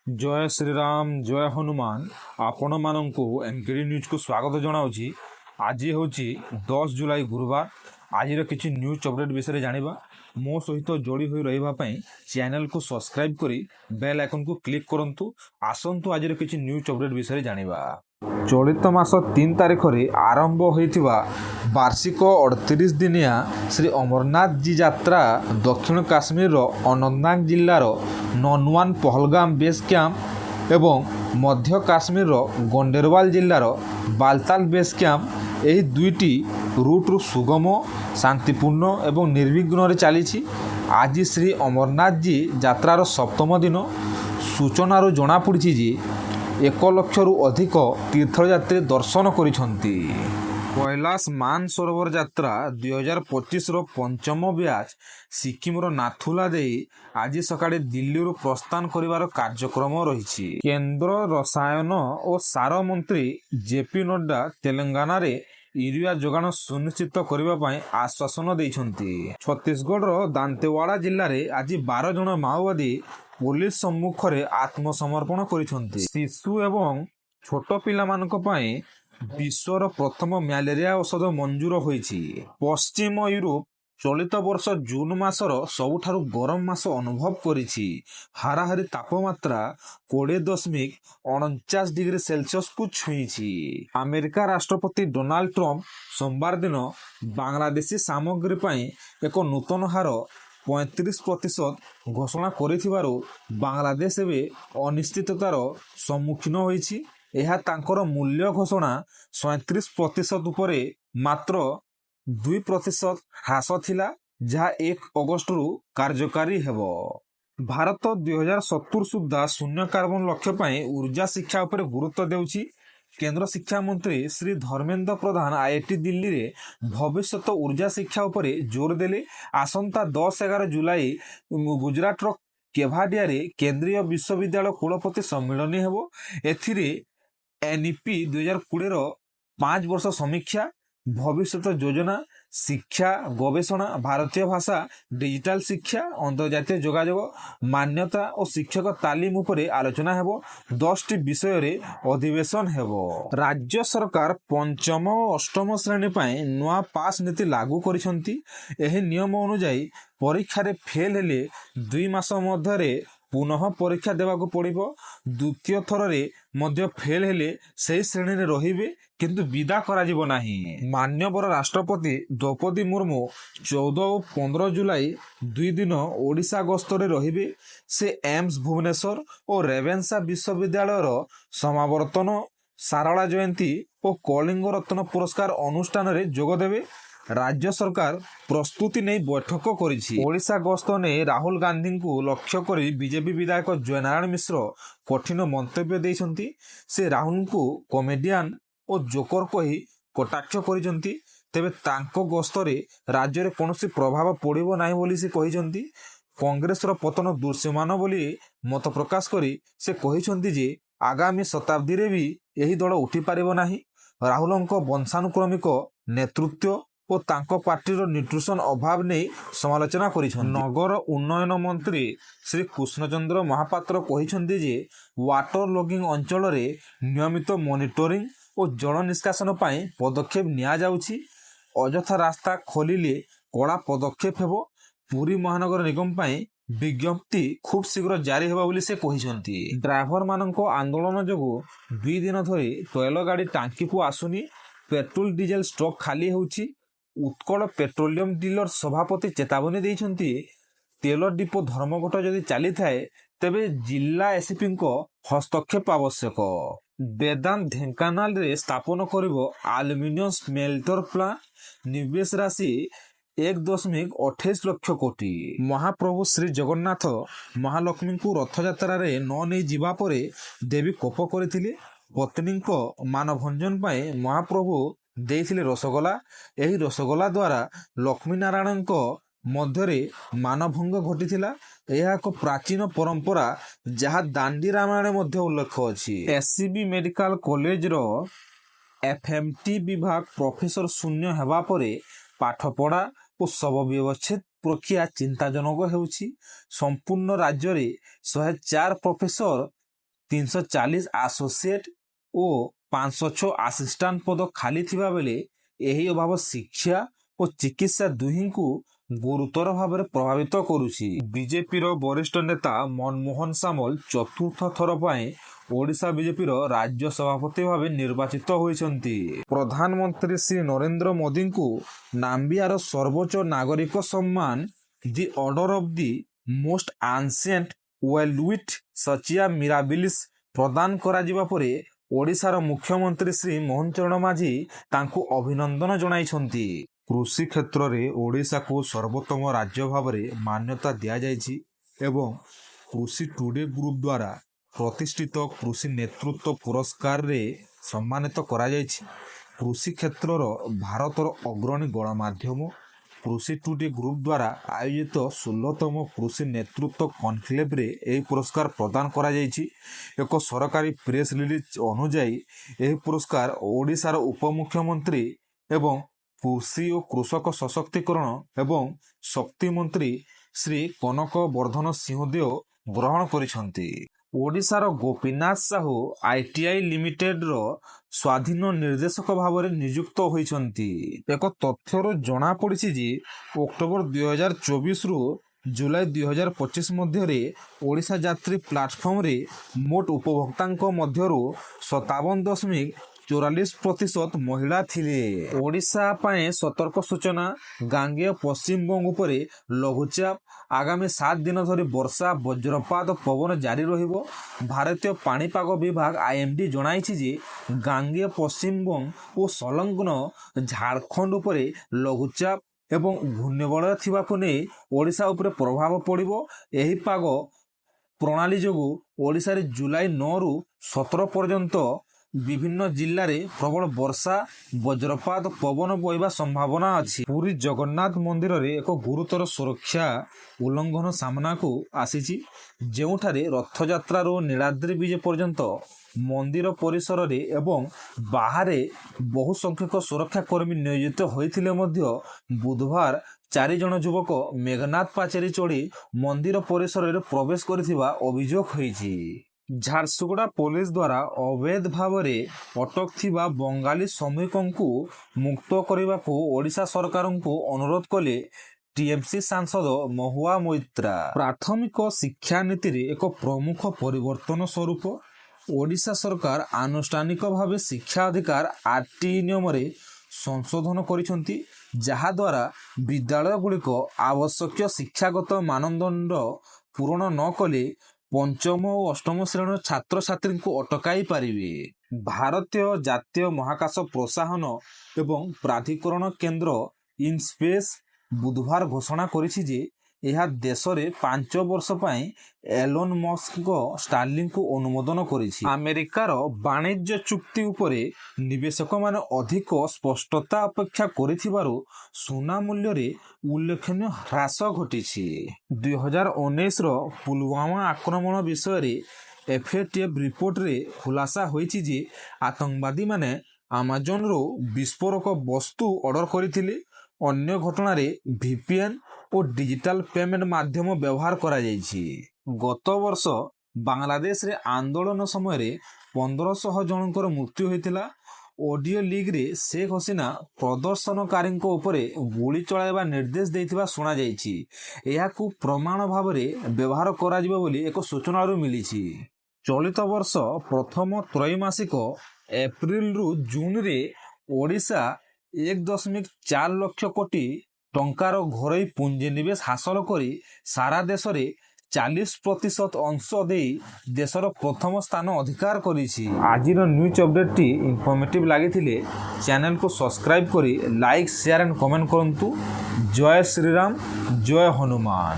जय श्रीराम जय हनुमान आपण मानक एनकेडी न्यूज को स्वागत जनाऊँगी। आज हूँ 10 जुलाई गुरुवार। आज किसी न्यूज अपडेट विषय जानिबा मो सहित जोड़ी हो रही चैनल को सब्सक्राइब करी बेल आइकन को क्लिक करंतु। आसंतु आज किसी न्यूज अपडेट विषय जानिबा। चलित मास 3 तारिख रे आरंभ होइथिबा वार्षिक 38 दिनिया श्री अमरनाथ जी यात्रा दक्षिण काश्मीर अनंतनाग जिल्लार ननवान पहलगाम बेस कैंप एवं मध्य काश्मीर गंडेरवाल जिल्लार बालताल बेस कैंप एही दुईटी रूट्रु सुगम शांतिपूर्ण एवं निर्विघ्न चली। आज श्री अमरनाथ जी यात्रार सप्तम दिन सूचनारू जनापड़ी जे 1 लक्षरू अधिक तीर्थयात्री दर्शन करिसेंती। कैलाश मानसरोवर यात्रा 2025 पंचम ब्याच सिक्किमर नाथुला दे आज सकाळे दिल्ली प्रस्थान करिवार कार्यक्रम रही। केंद्र रसायन और सार मंत्री जेपी नड्डा तेलंगाना रे यूरिया जोगान सुनिश्चित करने आश्वासन देइछंती। छत्तीसगढ़ दांतेवाड़ा जिले में आज 12 जन माओवादी पुलिस सम्मुख में आत्मसमर्पण करिसेंती। शिशु एवं छोट पिला मानक पई विश्वर प्रथम मलेरिया औषध मंजूर होइछि। पश्चिम यूरोप चलित वर्ष जून मासर सबुठारु गरम मास अनुभव करिछि। हाराहारी तापमात्रा 20.49 डिग्री सेल्सियस को छुईछि। अमेरिका राष्ट्रपति डोनाल्ड ट्रम्प सोमवार दिन बांग्लादेशी सामग्री पई एक नूतन हार 35% घोषणा करिथिबारु बांग्लादेश एबे अनिश्चिततार सम्मुखीन होइछि। यह तांकर मूल्य घोषणा 37% उपरे मात्र 2% ह्रास थिला, जहा 1 अगस्त रु कार्यकारी हेबो। भारत 2070 सुधा शून्य कार्बन लक्ष्य पाई ऊर्जा शिक्षा उपरे गुरुत्व देउछि। केंद्र शिक्षा मंत्री श्री धर्मेंद्र प्रधान आईआईटी दिल्ली रे भविष्यत ऊर्जा शिक्षा उपरे जोर देले। आसंता 10-11 जुलाई गुजरात रो केवाडिया रे केंद्रीय विश्वविद्यालय कुलपति सम्मेलन हेबो। एथिरे एनईपी 2020 5 वर्ष समीक्षा, भविष्यत योजना, शिक्षा गवेषणा, भारतीय भाषा, डिजिटल शिक्षा, अंतर्जातीय जोगाजोग, मान्यता और शिक्षक तालीम उपरे आलोचना हेबो। 10 टी विषय रे अधिवेशन हेबो। राज्य सरकार पंचम और अष्टम श्रेणी पाई नुआ पास नीति लागू करिसंती। एही नियम अनुसार परीक्षा रे फेल हेले 2 मास मध्य पुनः परीक्षा देवाको पड़िबो। द्वितीय थर रे मध्य फेल हेले सही श्रेणी रे रहिबे, किंतु विदा करा जिवो नाही। माननीय राष्ट्रपति द्रौपदी मुर्मू 14 और 15 जुलाई 2 दिन ओडिशा गस्त रे रहिबे। से एम्स भुवनेश्वर और रेवेन्सा विश्वविद्यालय समावर्तन, सारला जयंती और कलिंग रत्न पुरस्कार अनुष्ठान रे जोग देबे। राज्य सरकार प्रस्तुति नहीं बैठक करिछि। ओडिशा गस्त ने राहुल गांधी को लक्ष्य करी बीजेपी विधायक जयनारायण मिश्र कठिन मंतव्य देइछंती। से राहुल को कॉमेडियन और जोकर कही कटाक्ष करिसंती। तेबे तांको गस्त रे राज्य रे कोनोसी प्रभाव पड़िबो नाही बोली से कहिसंती। कांग्रेस रो पतन दृश्यमान बोली मत प्रकाश करी से कहिसंती जे आगामी शताब्दी रे भी यही दल उठी पारिबो नाही। राहुलंको वंशानुक्रमिक नेतृत्व और तांको पार्टी न्यूट्रिशन अभाव नहीं समालोचना करिछन। नगर उन्नयन मंत्री श्री कृष्णचंद्र महापात्र कहिछन्ती जे वाटर लॉगिंग अंचल रे नियमित मॉनिटरिंग और जल निष्कासन पाई पदक्षेप निया जाउछि। अजथा रास्ता खोलिले कड़ा पदक्षेप हेबो। पुरी महानगर निगम पाई विज्ञप्ति खूब शीघ्र जारी हेबा बोली से कहिछन्ती। ड्राइवर माननको आंदोलन जोगु 2 दिन धरि तैल गाड़ी टांकी को आसुनी। पेट्रोल डीजेल स्टॉक खाली होउछि। उत्कल पेट्रोलियम डीलर सभापति चेतावनी देइछन्ती, तेल डिपो धर्मघट जदि चली थाए तेबे जिला एसपी को हस्तक्षेप आवश्यक। वेदांत ढेंकानाल रे स्थापन करिबो एल्युमिनियम स्मेल्टर प्लांट। निवेश राशि 1.28 लक्ष कोटी। महाप्रभु श्री जगन्नाथ महालक्ष्मी को रथयात्रा रे न नहीं जीवा परे देवी कोप करथिले। पत्नी को मानभंजन पाए महाप्रभु देइथिले रसगोला। एही रसगोला द्वारा लक्ष्मी नारायण मध्यरे मानभंग घटिथिला। यह एक प्राचीन परंपरा जहाँ दांडी रामायण मध्य उल्लेख अछि। एससीबी मेडिकल कॉलेज रो एफएमटी विभाग प्रोफेसर शून्य हेबा परे पाठपढ़ा और शव व्यवच्छेद प्रक्रिया चिंताजनक हेउछि। संपूर्ण राज्य रे 104 प्रोफेसर 340 ଆସୋସିଏଟ୍ ଓ 506 ଆସିଷ୍ଟାଣ୍ଟ ପଦ ଖାଲି ଥିବା ବେଳେ ଏହି ଅଭାବ ଶିକ୍ଷା ଓ ଚିକିତ୍ସା ଦୁହିଁଙ୍କୁ ଗୁରୁତର ଭାବରେ ପ୍ରଭାବିତ କରୁଛି। ବିଜେପିର ବରିଷ୍ଠ ନେତା ମନମୋହନ ସାମଲ ଚତୁର୍ଥ ଥର ପାଇଁ ଓଡ଼ିଶା ବିଜେପିର ରାଜ୍ୟ ସଭାପତି ଭାବେ ନିର୍ବାଚିତ ହୋଇଛନ୍ତି। ପ୍ରଧାନମନ୍ତ୍ରୀ ଶ୍ରୀ ନରେନ୍ଦ୍ର ମୋଦିଙ୍କୁ ନାମ୍ବିଆର ସର୍ବୋଚ୍ଚ ନାଗରିକ ସମ୍ମାନ the order of the most ancient welwitschia mirabilis ପ୍ରଦାନ କରାଯିବା ପରେ ଓଡ଼ିଶାର ମୁଖ୍ୟମନ୍ତ୍ରୀ ଶ୍ରୀ ମୋହନ ଚରଣ ମାଝୀ ତାଙ୍କୁ ଅଭିନନ୍ଦନ ଜଣାଇଛନ୍ତି। କୃଷି କ୍ଷେତ୍ରରେ ଓଡ଼ିଶାକୁ ସର୍ବୋତ୍ତମ ରାଜ୍ୟ ଭାବରେ ମାନ୍ୟତା ଦିଆଯାଇଛି ଏବଂ କୃଷି ଟୁଡେ ଗ୍ରୁପ ଦ୍ୱାରା ପ୍ରତିଷ୍ଠିତ କୃଷି ନେତୃତ୍ୱ ପୁରସ୍କାରରେ ସମ୍ମାନିତ କରାଯାଇଛି। କୃଷି କ୍ଷେତ୍ରର ଭାରତର ଅଗ୍ରଣୀ ଗଣମାଧ୍ୟମ କୃଷି ଟୁଡେ ଗ୍ରୁପ ଦ୍ୱାରା ଆୟୋଜିତ 16ତମ କୃଷି ନେତୃତ୍ୱ କନକ୍ଲେଭରେ ଏହି ପୁରସ୍କାର ପ୍ରଦାନ କରାଯାଇଛି। ଏକ ସରକାରୀ ପ୍ରେସ୍ ରିଲିଜ ଅନୁଯାୟୀ ଏହି ପୁରସ୍କାର ଓଡ଼ିଶାର ଉପମୁଖ୍ୟମନ୍ତ୍ରୀ ଏବଂ କୃଷି ଓ କୃଷକ ସଶକ୍ତିକରଣ ଏବଂ ଶକ୍ତି ମନ୍ତ୍ରୀ ଶ୍ରୀ କନକ ବର୍ଦ୍ଧନ ସିଂହଦେଓ ଗ୍ରହଣ କରିଛନ୍ତି। ଓଡ଼ିଶାର ଗୋପୀନାଥ ସାହୁ ITI ଲିମିଟେଡର ସ୍ୱାଧୀନ ନିର୍ଦ୍ଦେଶକ ଭାବରେ ନିଯୁକ୍ତ ହୋଇଛନ୍ତି। ଏକ ତଥ୍ୟରୁ ଜଣାପଡ଼ିଛି ଯେ ଅକ୍ଟୋବର 2024ରୁ ଜୁଲାଇ 2025 ମଧ୍ୟରେ ଓଡ଼ିଶା ଯାତ୍ରୀ ପ୍ଲାଟଫର୍ମରେ ମୋଟ ଉପଭୋକ୍ତାଙ୍କ ମଧ୍ୟରୁ 57.44% ମହିଳା ଥିଲେ। ଓଡ଼ିଶା ପାଇଁ ସତର୍କ ସୂଚନା। ଗାଙ୍ଗେୟ ପଶ୍ଚିମବଙ୍ଗ ଉପରେ ଲଘୁଚାପ। ଆଗାମୀ 7 ଦିନ ଧରି ବର୍ଷା ବଜ୍ରପାତ ପବନ ଜାରି ରହିବ। ଭାରତୀୟ ପାଣିପାଗ ବିଭାଗ IMD ଜଣାଇଛି ଯେ ଗାଙ୍ଗେୟ ପଶ୍ଚିମବଙ୍ଗ ଓ ସଂଲଗ୍ନ ଝାଡ଼ଖଣ୍ଡ ଉପରେ ଲଘୁଚାପ ଏବଂ ଘୂର୍ଣ୍ଣିବଳୟ ଥିବାକୁ ନେଇ ଓଡ଼ିଶା ଉପରେ ପ୍ରଭାବ ପଡ଼ିବ। ଏହି ପାଗ ପ୍ରଣାଳୀ ଯୋଗୁଁ ଓଡ଼ିଶାରେ ଜୁଲାଇ 9ରୁ 17 ପର୍ଯ୍ୟନ୍ତ ବିଭିନ୍ନ ଜିଲ୍ଲାରେ ପ୍ରବଳ ବର୍ଷା ବଜ୍ରପାତ ପବନ ବହିବା ସମ୍ଭାବନା ଅଛି। ପୁରୀ ଜଗନ୍ନାଥ ମନ୍ଦିରରେ ଏକ ଗୁରୁତର ସୁରକ୍ଷା ଉଲ୍ଲଂଘନ ସାମ୍ନାକୁ ଆସିଛି, ଯେଉଁଠାରେ ରଥଯାତ୍ରାରୁ ନୀଳାଦ୍ରି ବିଜେ ପର୍ଯ୍ୟନ୍ତ ମନ୍ଦିର ପରିସରରେ ଏବଂ ବାହାରେ ବହୁ ସଂଖ୍ୟକ ସୁରକ୍ଷା କର୍ମୀ ନିୟୋଜିତ ହୋଇଥିଲେ ମଧ୍ୟ ବୁଧବାର 4 ଜଣ ଯୁବକ ମେଘନାଥ ପାଚେରୀ ଚଢ଼ି ମନ୍ଦିର ପରିସରରେ ପ୍ରବେଶ କରିଥିବା ଅଭିଯୋଗ ହୋଇଛି। ଝାରସୁଗୁଡ଼ା ପୋଲିସ ଦ୍ୱାରା ଅବୈଧ ଭାବରେ ଅଟକ ଥିବା ବଙ୍ଗାଳୀ ଶ୍ରମିକଙ୍କୁ ମୁକ୍ତ କରିବାକୁ ଓଡ଼ିଶା ସରକାରଙ୍କୁ ଅନୁରୋଧ କଲେ TMC ସାଂସଦ ମହୁଆ ମୋଇତ୍ରା। ପ୍ରାଥମିକ ଶିକ୍ଷା ନୀତିରେ ଏକ ପ୍ରମୁଖ ପରିବର୍ତ୍ତନ ସ୍ୱରୂପ ଓଡ଼ିଶା ସରକାର ଆନୁଷ୍ଠାନିକ ଭାବେ ଶିକ୍ଷା ଅଧିକାର RTI ନିୟମରେ ସଂଶୋଧନ କରିଛନ୍ତି, ଯାହାଦ୍ୱାରା ବିଦ୍ୟାଳୟଗୁଡ଼ିକ ଆବଶ୍ୟକୀୟ ଶିକ୍ଷାଗତ ମାନଦଣ୍ଡ ପୂରଣ ନ କଲେ ପଞ୍ଚମ ଓ ଅଷ୍ଟମ ଶ୍ରେଣୀର ଛାତ୍ରଛାତ୍ରୀଙ୍କୁ ଅଟକାଇ ପାରିବେ। ଭାରତୀୟ ଜାତୀୟ ମହାକାଶ ପ୍ରୋତ୍ସାହନ ଏବଂ ପ୍ରାଧିକରଣ କେନ୍ଦ୍ର ଇନସ୍ପେସ୍ ବୁଧବାର ଘୋଷଣା କରିଛି ଯେ ଏହା ଦେଶରେ 5 ବର୍ଷ ପାଇଁ ଏଲୋନ୍ ମସ୍କଙ୍କ ଷ୍ଟାର୍ଲିଙ୍କକୁ ଅନୁମୋଦନ କରିଛି। ଆମେରିକାର ବାଣିଜ୍ୟ ଚୁକ୍ତି ଉପରେ ନିବେଶକମାନେ ଅଧିକ ସ୍ପଷ୍ଟତା ଅପେକ୍ଷା କରିଥିବାରୁ ସୁନା ମୂଲ୍ୟରେ ଉଲ୍ଲେଖନୀୟ ହ୍ରାସ ଘଟିଛି। 2019ର ପୁଲୱାମା ଆକ୍ରମଣ ବିଷୟରେ FATF ରିପୋର୍ଟରେ ଖୁଲାସା ହୋଇଛି ଯେ ଆତଙ୍କବାଦୀମାନେ ଆମାଜନରୁ ବିସ୍ଫୋରକ ବସ୍ତୁ ଅର୍ଡର କରିଥିଲେ। ଅନ୍ୟ ଘଟଣାରେ VPN ଓ ଡିଜିଟାଲ ପେମେଣ୍ଟ ମାଧ୍ୟମ ବ୍ୟବହାର କରାଯାଇଛି। ଗତ ବର୍ଷ ବାଂଲାଦେଶରେ ଆନ୍ଦୋଳନ ସମୟରେ 1500 ଜଣଙ୍କର ମୃତ୍ୟୁ ହୋଇଥିଲା। ଅଡିଓ ଲିଗ୍ରେ ଶେଖ୍ ହସିନା ପ୍ରଦର୍ଶନକାରୀଙ୍କ ଉପରେ ଗୁଳି ଚଳାଇବା ନିର୍ଦ୍ଦେଶ ଦେଇଥିବା ଶୁଣାଯାଇଛି। ଏହାକୁ ପ୍ରମାଣ ଭାବରେ ବ୍ୟବହାର କରାଯିବ ବୋଲି ଏକ ସୂଚନାରୁ ମିଳିଛି। ଚଳିତ ବର୍ଷ ପ୍ରଥମ ତ୍ରୈମାସିକ ଏପ୍ରିଲରୁ ଜୁନରେ ଓଡ଼ିଶା 1.4 ଲକ୍ଷ କୋଟି ଟଙ୍କାର ଘରୋଇ ପୁଞ୍ଜିନିବେଶ ହାସଲ କରି ସାରା ଦେଶରେ 40% ଅଂଶ ଦେଇ ଦେଶର ପ୍ରଥମ ସ୍ଥାନ ଅଧିକାର କରିଛି। ଆଜିର ନ୍ୟୁଜ୍ ଅପଡେଟଟି ଇନଫର୍ମେଟିଭ ଲାଗିଥିଲେ ଚ୍ୟାନେଲକୁ ସବସ୍କ୍ରାଇବ କରି ଲାଇକ୍ ସେୟାର ଆଣ୍ଡ କମେଣ୍ଟ କରନ୍ତୁ। ଜୟ ଶ୍ରୀରାମ, ଜୟ ହନୁମାନ।